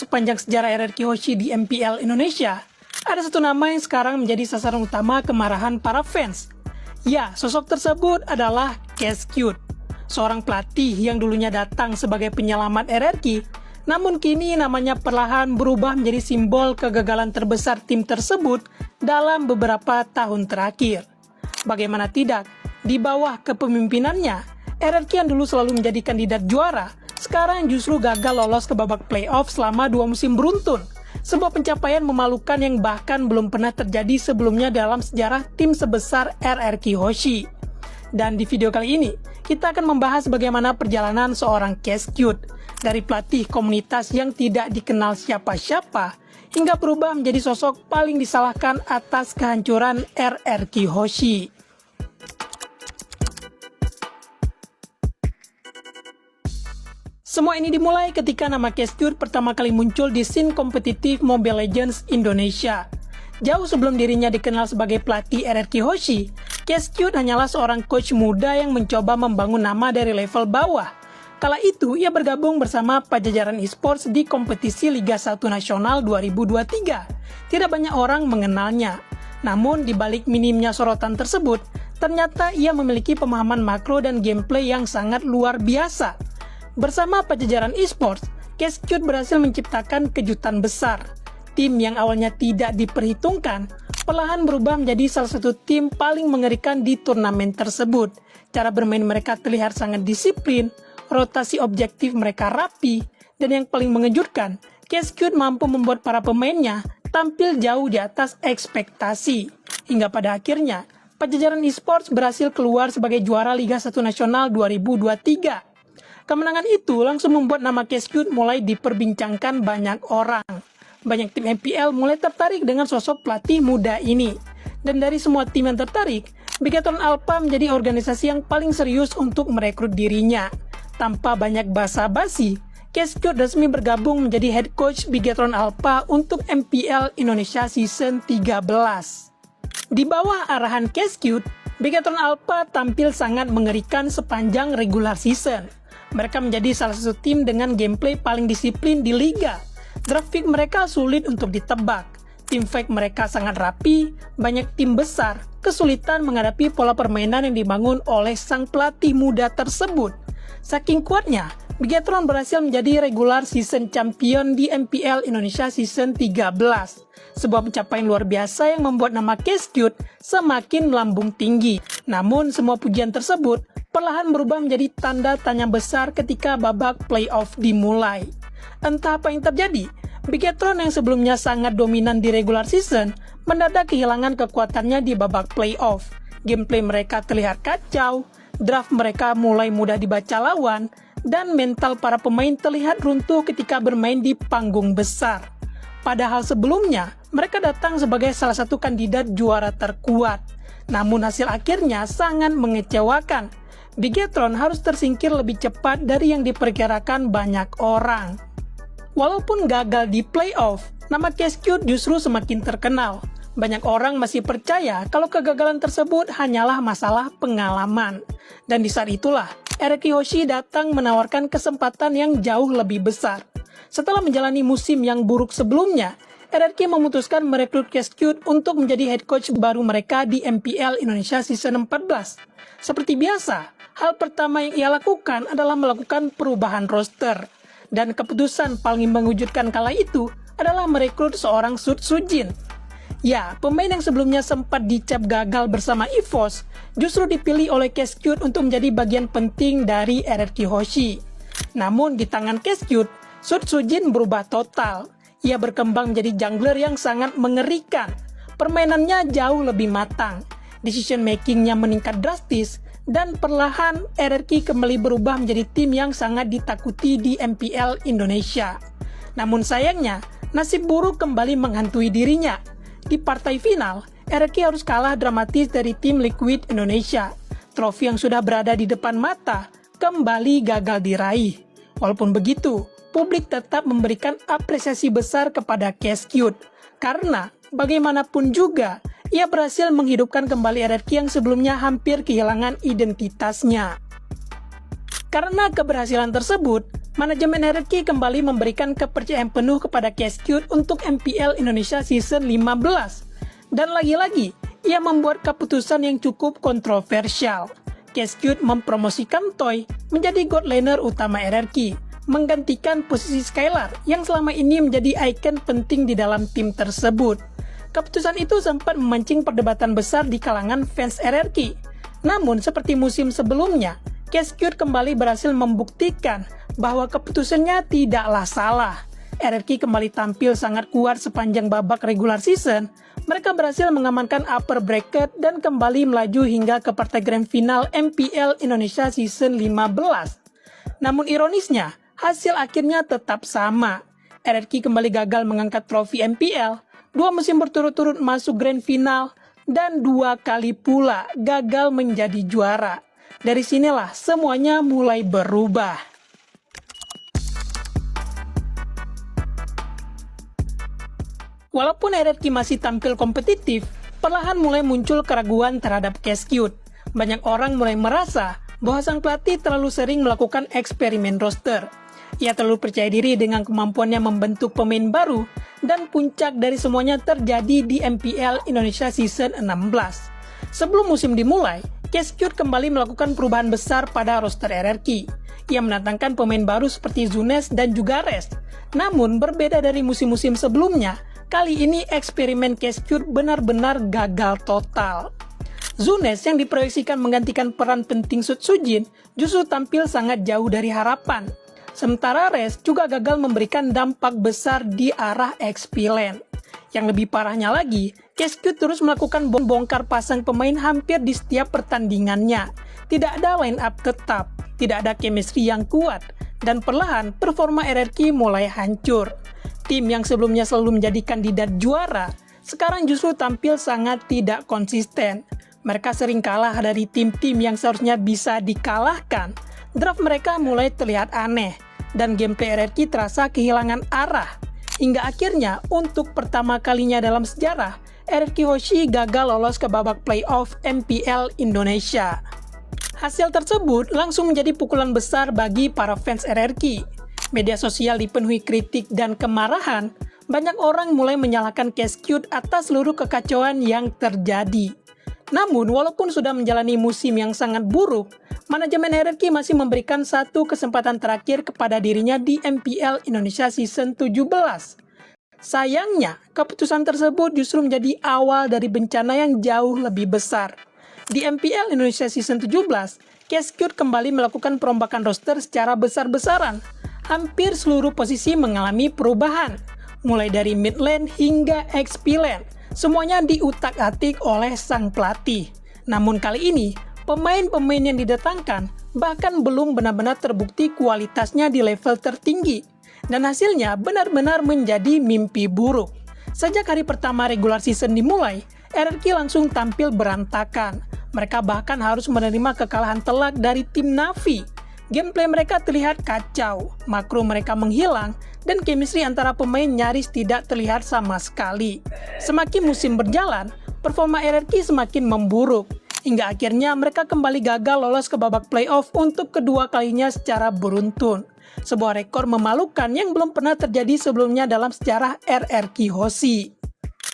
sepanjang sejarah RRQ Hoshi di MPL Indonesia, ada satu nama yang sekarang menjadi sasaran utama kemarahan para fans. Ya, sosok tersebut adalah Cashcute, seorang pelatih yang dulunya datang sebagai penyelamat RRQ, namun kini namanya perlahan berubah menjadi simbol kegagalan terbesar tim tersebut dalam beberapa tahun terakhir. Bagaimana tidak, di bawah kepemimpinannya, RRQ yang dulu selalu menjadi kandidat juara, sekarang justru gagal lolos ke babak playoff selama 2 musim beruntun. Sebuah pencapaian memalukan yang bahkan belum pernah terjadi sebelumnya dalam sejarah tim sebesar RRQ Hoshi. Dan di video kali ini, kita akan membahas bagaimana perjalanan seorang Cashcute dari pelatih komunitas yang tidak dikenal siapa-siapa hingga berubah menjadi sosok paling disalahkan atas kehancuran RRQ Hoshi. Semua ini dimulai ketika nama Cashcute pertama kali muncul di scene kompetitif Mobile Legends Indonesia. Jauh sebelum dirinya dikenal sebagai pelatih RRQ Hoshi, Cashcute hanyalah seorang coach muda yang mencoba membangun nama dari level bawah. Kala itu, ia bergabung bersama Pajajaran Esports di kompetisi Liga 1 Nasional 2023. Tidak banyak orang mengenalnya. Namun, di balik minimnya sorotan tersebut, ternyata ia memiliki pemahaman makro dan gameplay yang sangat luar biasa. Bersama Pajajaran Esports, Cashcute berhasil menciptakan kejutan besar. Tim yang awalnya tidak diperhitungkan, perlahan berubah menjadi salah satu tim paling mengerikan di turnamen tersebut. Cara bermain mereka terlihat sangat disiplin, rotasi objektif mereka rapi, dan yang paling mengejutkan, Cashcute mampu membuat para pemainnya tampil jauh di atas ekspektasi. Hingga pada akhirnya, Pajajaran Esports berhasil keluar sebagai juara Liga 1 Nasional 2023. Kemenangan itu langsung membuat nama Cashcute mulai diperbincangkan banyak orang. Banyak tim MPL mulai tertarik dengan sosok pelatih muda ini. Dan dari semua tim yang tertarik, Bigetron Alpha menjadi organisasi yang paling serius untuk merekrut dirinya. Tanpa banyak basa-basi, Cashcute resmi bergabung menjadi head coach Bigetron Alpha untuk MPL Indonesia Season 13. Di bawah arahan Cashcute, Bigetron Alpha tampil sangat mengerikan sepanjang regular season. Mereka menjadi salah satu tim dengan gameplay paling disiplin di liga. Draft pick mereka sulit untuk ditebak. Tim fight mereka sangat rapi, banyak tim besar, kesulitan menghadapi pola permainan yang dibangun oleh sang pelatih muda tersebut. Saking kuatnya, Bigetron berhasil menjadi regular season champion di MPL Indonesia Season 13. Sebuah pencapaian luar biasa yang membuat nama Cashcute semakin melambung tinggi. Namun semua pujian tersebut perlahan berubah menjadi tanda tanya besar ketika babak playoff dimulai. Entah apa yang terjadi, Bigetron yang sebelumnya sangat dominan di regular season mendadak kehilangan kekuatannya di babak playoff. Gameplay mereka terlihat kacau, draft mereka mulai mudah dibaca lawan, dan mental para pemain terlihat runtuh ketika bermain di panggung besar. Padahal sebelumnya, mereka datang sebagai salah satu kandidat juara terkuat. Namun hasil akhirnya sangat mengecewakan. Bigetron harus tersingkir lebih cepat dari yang diperkirakan banyak orang. Walaupun gagal di playoff, nama Cashcute justru semakin terkenal. Banyak orang masih percaya kalau kegagalan tersebut hanyalah masalah pengalaman. Dan di saat itulah, RRQ Hoshi datang menawarkan kesempatan yang jauh lebih besar. Setelah menjalani musim yang buruk sebelumnya, RRQ memutuskan merekrut Cashcute untuk menjadi head coach baru mereka di MPL Indonesia Season 14. Seperti biasa, hal pertama yang ia lakukan adalah melakukan perubahan roster. Dan keputusan paling mengejutkan kala itu adalah merekrut seorang Sud Sujin. Ya, pemain yang sebelumnya sempat dicap gagal bersama EVOS justru dipilih oleh Cashcute untuk menjadi bagian penting dari RRQ Hoshi. Namun di tangan Cashcute, Sud Sujin berubah total. Ia berkembang menjadi jungler yang sangat mengerikan. Permainannya jauh lebih matang. Decision makingnya meningkat drastis. Dan perlahan RRQ kembali berubah menjadi tim yang sangat ditakuti di MPL Indonesia. Namun sayangnya, nasib buruk kembali menghantui dirinya. Di partai final, RRQ harus kalah dramatis dari tim Liquid Indonesia. Trofi yang sudah berada di depan mata kembali gagal diraih. Walaupun begitu, publik tetap memberikan apresiasi besar kepada Cashcute. Karena bagaimanapun juga, ia berhasil menghidupkan kembali RRQ yang sebelumnya hampir kehilangan identitasnya. Karena keberhasilan tersebut, Manajemen RRQ kembali memberikan kepercayaan penuh kepada Cascade untuk MPL Indonesia Season 15. Dan lagi-lagi, ia membuat keputusan yang cukup kontroversial. Cascade mempromosikan Toy menjadi god laner utama RRQ, menggantikan posisi Skylar yang selama ini menjadi ikon penting di dalam tim tersebut. Keputusan itu sempat memancing perdebatan besar di kalangan fans RRQ. Namun seperti musim sebelumnya, Cascade kembali berhasil membuktikan bahwa keputusannya tidaklah salah. RRQ kembali tampil sangat kuat sepanjang babak regular season. Mereka berhasil mengamankan upper bracket dan kembali melaju hingga ke partai grand final MPL Indonesia Season 15. Namun ironisnya, hasil akhirnya tetap sama. RRQ kembali gagal mengangkat trofi MPL, 2 musim berturut-turut masuk grand final, dan 2 kali pula gagal menjadi juara. Dari sinilah semuanya mulai berubah. Walaupun RRQ masih tampil kompetitif, perlahan mulai muncul keraguan terhadap Cascade. Banyak orang mulai merasa bahwa sang pelatih terlalu sering melakukan eksperimen roster. Ia terlalu percaya diri dengan kemampuannya membentuk pemain baru, dan puncak dari semuanya terjadi di MPL Indonesia Season 16. Sebelum musim dimulai, Cascade kembali melakukan perubahan besar pada roster RRQ. Ia mendatangkan pemain baru seperti Zunes dan juga Rest. Namun berbeda dari musim-musim sebelumnya, kali ini eksperimen Cascade benar-benar gagal total. Zunes yang diproyeksikan menggantikan peran penting Sujin justru tampil sangat jauh dari harapan. Sementara Rest juga gagal memberikan dampak besar di arah XP Lane. Yang lebih parahnya lagi, Cascade terus melakukan bongkar pasang pemain hampir di setiap pertandingannya. Tidak ada line up tetap, tidak ada chemistry yang kuat, dan perlahan performa RRQ mulai hancur. Tim yang sebelumnya selalu menjadi kandidat juara, sekarang justru tampil sangat tidak konsisten. Mereka sering kalah dari tim-tim yang seharusnya bisa dikalahkan. Draft mereka mulai terlihat aneh, dan gameplay RRQ terasa kehilangan arah. Hingga akhirnya, untuk pertama kalinya dalam sejarah, RRQ Hoshi gagal lolos ke babak playoff MPL Indonesia. Hasil tersebut langsung menjadi pukulan besar bagi para fans RRQ. Media sosial dipenuhi kritik dan kemarahan, banyak orang mulai menyalahkan Cascade atas seluruh kekacauan yang terjadi. Namun, walaupun sudah menjalani musim yang sangat buruk, manajemen RRQ masih memberikan satu kesempatan terakhir kepada dirinya di MPL Indonesia Season 17. Sayangnya, keputusan tersebut justru menjadi awal dari bencana yang jauh lebih besar. Di MPL Indonesia Season 17, Cascade kembali melakukan perombakan roster secara besar-besaran. Hampir seluruh posisi mengalami perubahan, mulai dari mid lane hingga XP lane. Semuanya diutak-atik oleh sang pelatih. Namun kali ini, pemain-pemain yang didatangkan bahkan belum benar-benar terbukti kualitasnya di level tertinggi. Dan hasilnya benar-benar menjadi mimpi buruk. Sejak hari pertama regular season dimulai, RRQ langsung tampil berantakan. Mereka bahkan harus menerima kekalahan telak dari tim Navi. Gameplay mereka terlihat kacau, makro mereka menghilang, dan chemistry antara pemain nyaris tidak terlihat sama sekali. Semakin musim berjalan, performa RRQ semakin memburuk, hingga akhirnya mereka kembali gagal lolos ke babak playoff untuk kedua kalinya secara beruntun. Sebuah rekor memalukan yang belum pernah terjadi sebelumnya dalam sejarah RRQ Hoshi.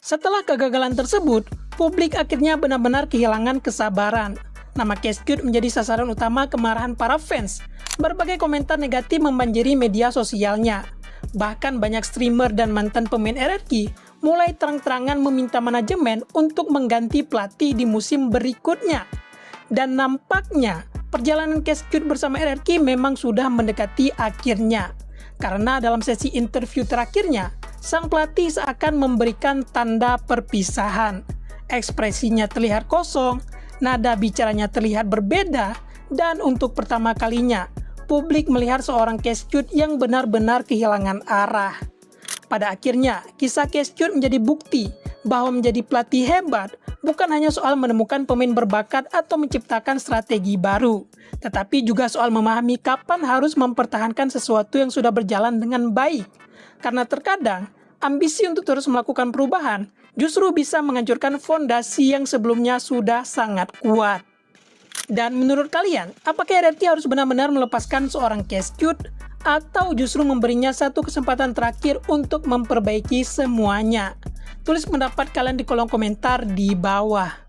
Setelah kegagalan tersebut, publik akhirnya benar-benar kehilangan kesabaran. Nama Cascade menjadi sasaran utama kemarahan para fans. Berbagai komentar negatif membanjiri media sosialnya. Bahkan banyak streamer dan mantan pemain RRQ mulai terang-terangan meminta manajemen untuk mengganti pelatih di musim berikutnya. Dan nampaknya perjalanan Cascade bersama RRQ memang sudah mendekati akhirnya. Karena dalam sesi interview terakhirnya, sang pelatih seakan memberikan tanda perpisahan. Ekspresinya terlihat kosong, nada bicaranya terlihat berbeda, dan untuk pertama kalinya, publik melihat seorang Cascade yang benar-benar kehilangan arah. Pada akhirnya, kisah Cascade menjadi bukti bahwa menjadi pelatih hebat bukan hanya soal menemukan pemain berbakat atau menciptakan strategi baru, tetapi juga soal memahami kapan harus mempertahankan sesuatu yang sudah berjalan dengan baik. Karena terkadang, ambisi untuk terus melakukan perubahan justru bisa menghancurkan fondasi yang sebelumnya sudah sangat kuat. Dan menurut kalian, apakah RRQ harus benar-benar melepaskan seorang Cascade atau justru memberinya satu kesempatan terakhir untuk memperbaiki semuanya? Tulis pendapat kalian di kolom komentar di bawah.